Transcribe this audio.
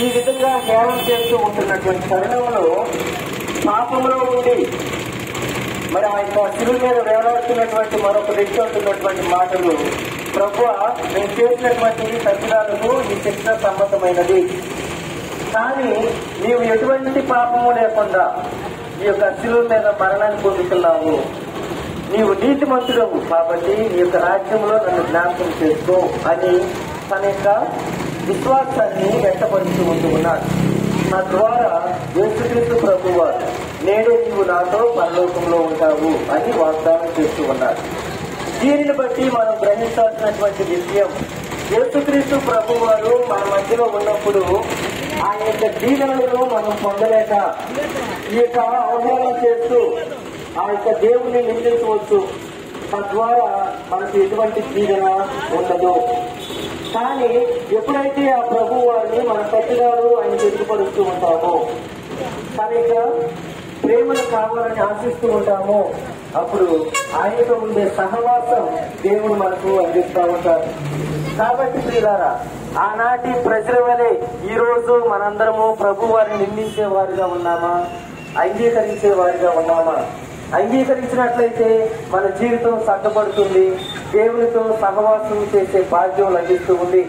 ఈ విధంగా హేళన చేస్తూ ఉంటున్నటువంటి తరుణంలో పాపంలో ఉండి మరి ఆ యొక్క శిలువ మీద వేలాడుతున్నటువంటి మరొక వ్యక్తి అంటున్నటువంటి మాటలు, ప్రభువా నేను చేసినటువంటి తప్పిదాలకు ఈ శిక్ష సమ్మతమైనది, కానీ నీవు ఎటువంటి పాపము లేకుండా ఈ యొక్క శిలువ మీద మరణాన్ని పొందుతున్నావు, నీవు నీతిమంతుడవు కాబట్టి నీ యొక్క రాజ్యంలో నన్ను జ్ఞాపకం చేసుకో అని తన యొక్క విశ్వాసాన్ని వ్యక్తపరుస్తూ ఉంటూ ఉన్నాడు. నా ద్వారా యేసుక్రీస్తు ప్రభువారు నేడే నీవు నాతో పరలోకంలో ఉంటావు అని వాగ్దానం చేస్తూ ఉన్నాడు. దీనిని బట్టి మనం గ్రహించాల్సినటువంటి విషయం, యేసుక్రీస్తు ప్రభువారు మన మధ్యలో ఉన్నప్పుడు ఆ యొక్క దీవెనలను మనం పొందలేక ఈ యొక్క అవమానం చేస్తూ ఆ యొక్క దేవుని నిందించవచ్చు, తద్వారా మనకు ఎటువంటి దీవెన ఉండదు. కానీ ఎప్పుడైతే ఆ ప్రభు వారిని మన తప్పిదాలు ఆయన తెలుపరుస్తూ ఉంటామో, తన యొక్క ప్రేమను కావాలని ఆశిస్తూ ఉంటామో, అప్పుడు ఆయనతో ఉండే సహవాసం దేవుడు మనకు అందిస్తూ ఉంటారు. కాబట్టి ప్రియులారా, ఆనాటి ప్రజల వలె ఈ రోజు మనందరము ప్రభు వారిని నిందించే వారిగా ఉన్నామా, అంగీకరించే వారిగా ఉన్నామా? అంగీకరించినట్లయితే మన జీవితం చక్కబడుతుంది, దేవునితో సహవాసం చేసే భాగ్యం లభిస్తూ ఉంది.